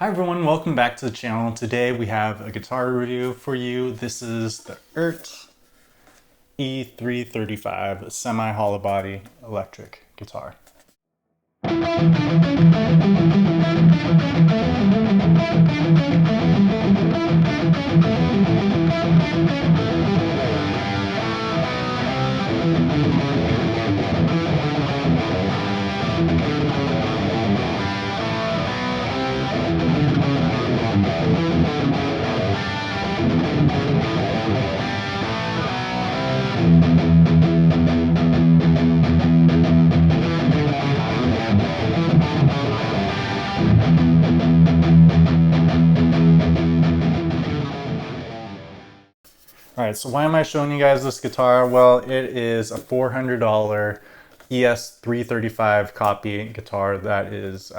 Hi everyone, welcome back to the channel. Today we have a guitar review for you. This is the Eart E335 semi-hollow body electric guitar. Alright, so why am I showing you guys this guitar? Well, it is a $400 ES335 copy guitar that is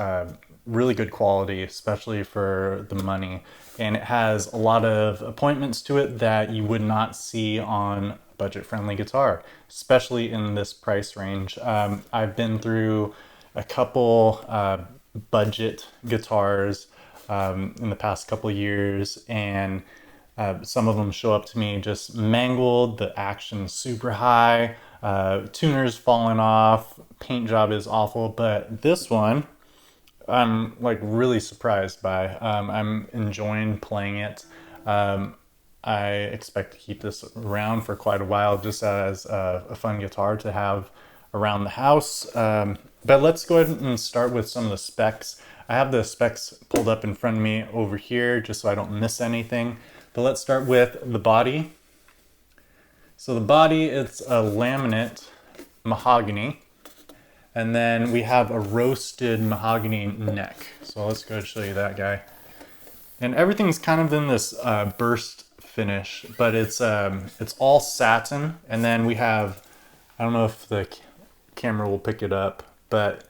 really good quality, especially for the money. And it has a lot of appointments to it that you would not see on a budget-friendly guitar, especially in this price range. I've been through a couple budget guitars in the past couple years, and some of them show up to me just mangled, the action's super high, tuner's falling off, paint job is awful, but this one I'm like really surprised by. I'm enjoying playing it. I expect to keep this around for quite a while just as a fun guitar to have around the house. But let's go ahead and start with some of the specs. I have the specs pulled up in front of me over here just so I don't miss anything. But let's start with the body. So the body, it's a laminate mahogany. And then we have a roasted mahogany neck. So let's go ahead and show you that guy. And everything's kind of in this burst finish, but it's all satin. And then we have, I don't know if the camera will pick it up, but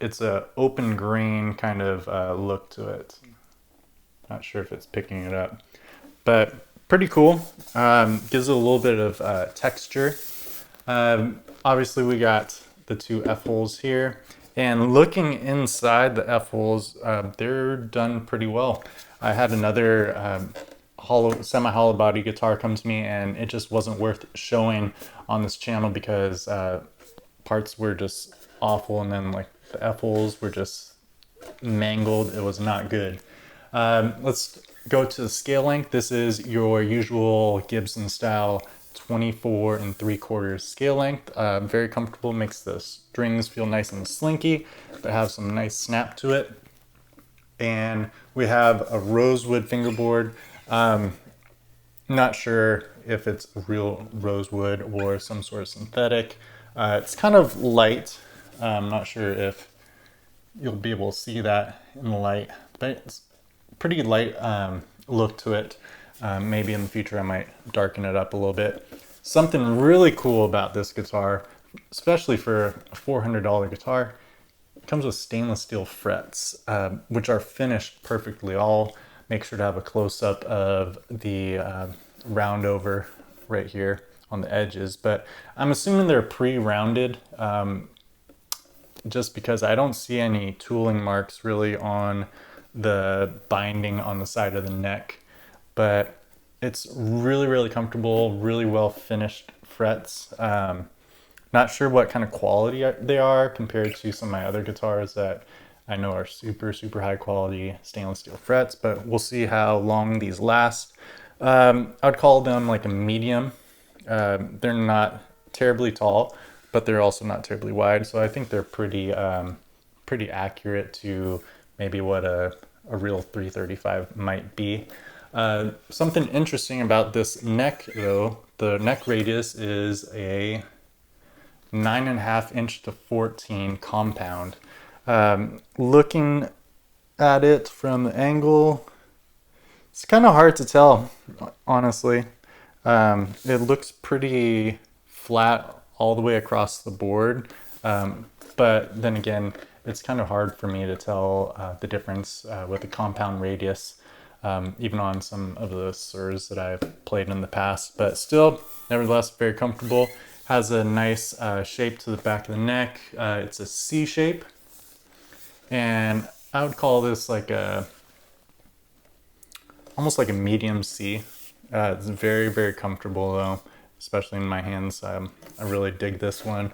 it's a open grain kind of look to it. Not sure if it's picking it up, but pretty cool. Gives it a little bit of texture. Obviously we got the two F-holes here, and looking inside the F-holes, they're done pretty well. I had another semi-hollow body guitar come to me, and it just wasn't worth showing on this channel because parts were just awful, and then like the F-holes were just mangled. It was not good. Let's go to the scale length. This is your usual Gibson style 24 3/4 scale length. Very comfortable, makes the strings feel nice and slinky, but have some nice snap to it. And we have a rosewood fingerboard. Not sure if it's real rosewood or some sort of synthetic. It's kind of light. I'm not sure if you'll be able to see that in the light, but it's pretty light look to it. Maybe in the future I might darken it up a little bit. Something really cool about this guitar, especially for a $400 guitar, it comes with stainless steel frets, which are finished perfectly. I'll make sure to have a close-up of the round over right here on the edges, but I'm assuming they're pre-rounded just because I don't see any tooling marks really on the binding on the side of the neck. But it's really, really comfortable, really well finished frets. Not sure what kind of quality they are compared to some of my other guitars that I know are super, super high quality stainless steel frets, but we'll see how long these last. I'd call them like a medium. They're not terribly tall, but they're also not terribly wide. So I think they're pretty accurate to maybe what a real 335 might be. Something interesting about this neck though, the neck radius is a 9.5 inch to 14 compound. Looking at it from the angle, it's kind of hard to tell, honestly. It looks pretty flat all the way across the board, but then again, it's kind of hard for me to tell the difference with the compound radius, even on some of the SIRs that I've played in the past, but still, nevertheless, very comfortable. Has a nice shape to the back of the neck. It's a C shape, and I would call this like almost like a medium C. It's very, very comfortable though, especially in my hands. I really dig this one.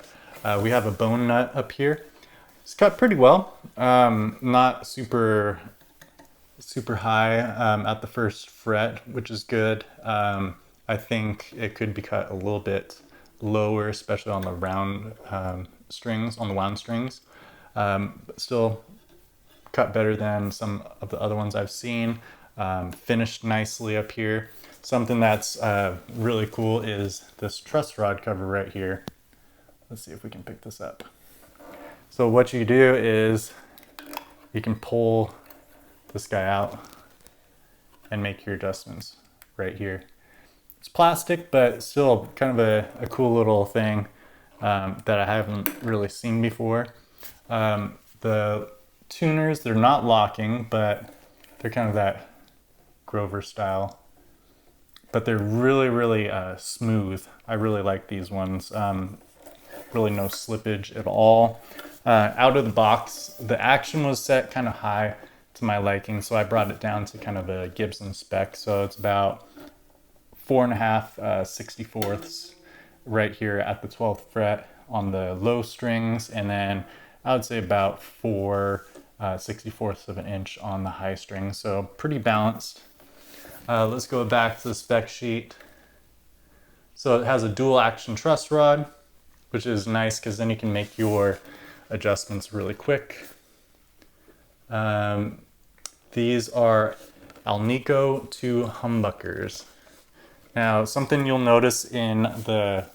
We have a bone nut up here. It's cut pretty well. Not super high at the first fret, which is good. I think it could be cut a little bit lower, especially on the round strings, on the wound strings. But still cut better than some of the other ones I've seen. Finished nicely up here. Something that's really cool is this truss rod cover right here. Let's see if we can pick this up. So what you do is you can pull this guy out and make your adjustments right here. It's plastic, but still kind of a cool little thing that I haven't really seen before. The tuners, they're not locking, but they're kind of that Grover style. But they're really, really smooth. I really like these ones. Really no slippage at all. Out of the box, the action was set kind of high to my liking, so I brought it down to kind of a Gibson spec. So it's about 4.5 64ths right here at the 12th fret on the low strings, and then I would say about 4 64ths of an inch on the high strings. So pretty balanced. Let's go back to the spec sheet. So it has a dual action truss rod, which is nice because then you can make your adjustments really quick. These are Alnico 2 humbuckers. Now, something you'll notice in the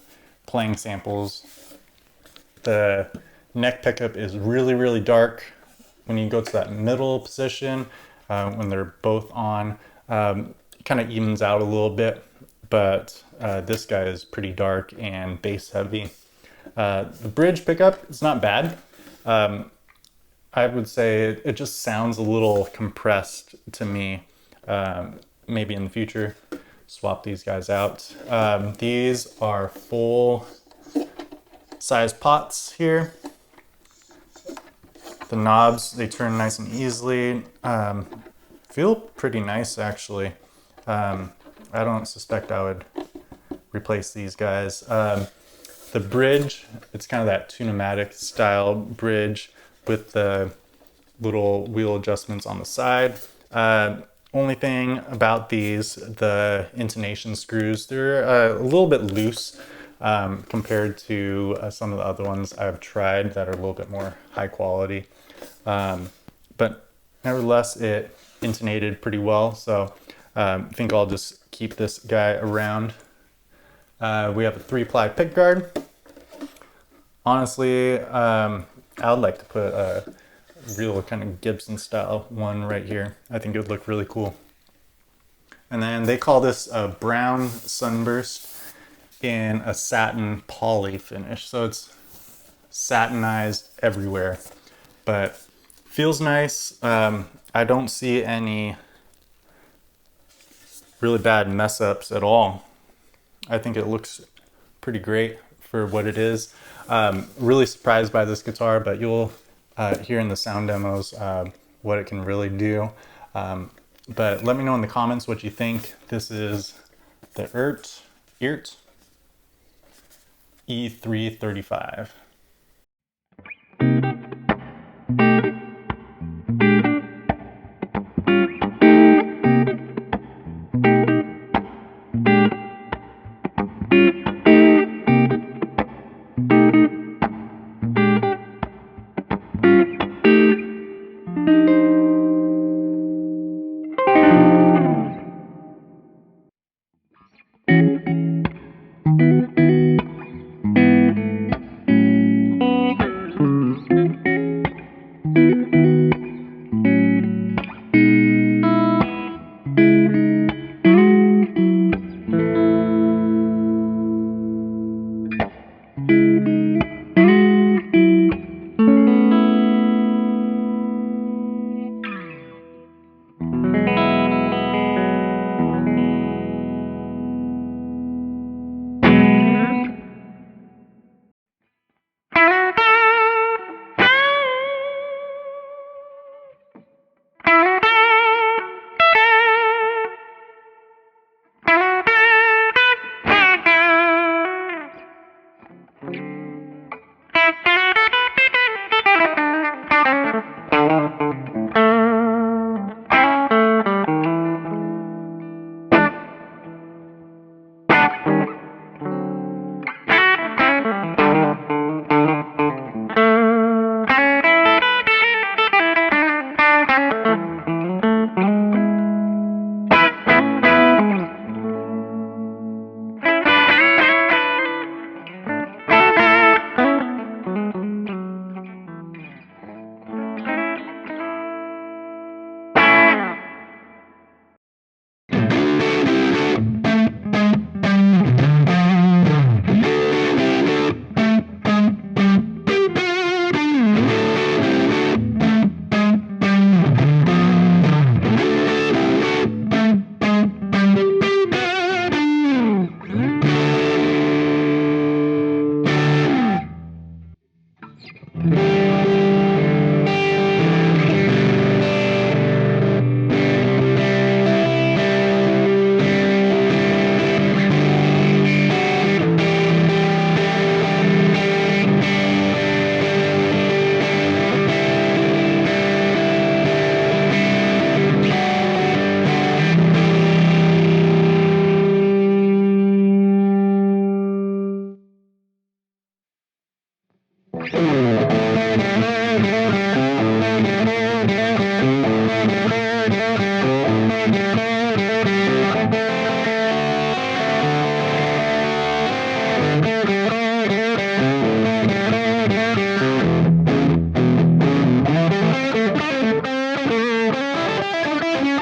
playing samples, the neck pickup is really, really dark. When you go to that middle position, when they're both on, it kind of evens out a little bit, but this guy is pretty dark and bass heavy. The bridge pickup is not bad. I would say it just sounds a little compressed to me. Maybe in the future, swap these guys out. These are full size pots here. The knobs, they turn nice and easily. Feel pretty nice actually. I don't suspect I would replace these guys. The bridge, it's kind of that Tune-o-matic style bridge with the little wheel adjustments on the side. Only thing about these, the intonation screws, they're a little bit loose compared to some of the other ones I've tried that are a little bit more high quality. But nevertheless, it intonated pretty well, so I think I'll just keep this guy around. We have a 3-ply pickguard. Honestly, I would like to put a real kind of Gibson style one right here. I think it would look really cool. And then they call this a brown sunburst in a satin poly finish. So it's satinized everywhere, but feels nice. I don't see any really bad mess ups at all. I think it looks pretty great for what it is. Really surprised by this guitar, but you'll hear in the sound demos what it can really do. But let me know in the comments what you think. This is the Eart E335.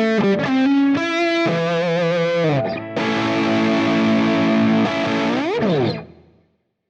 Thank you.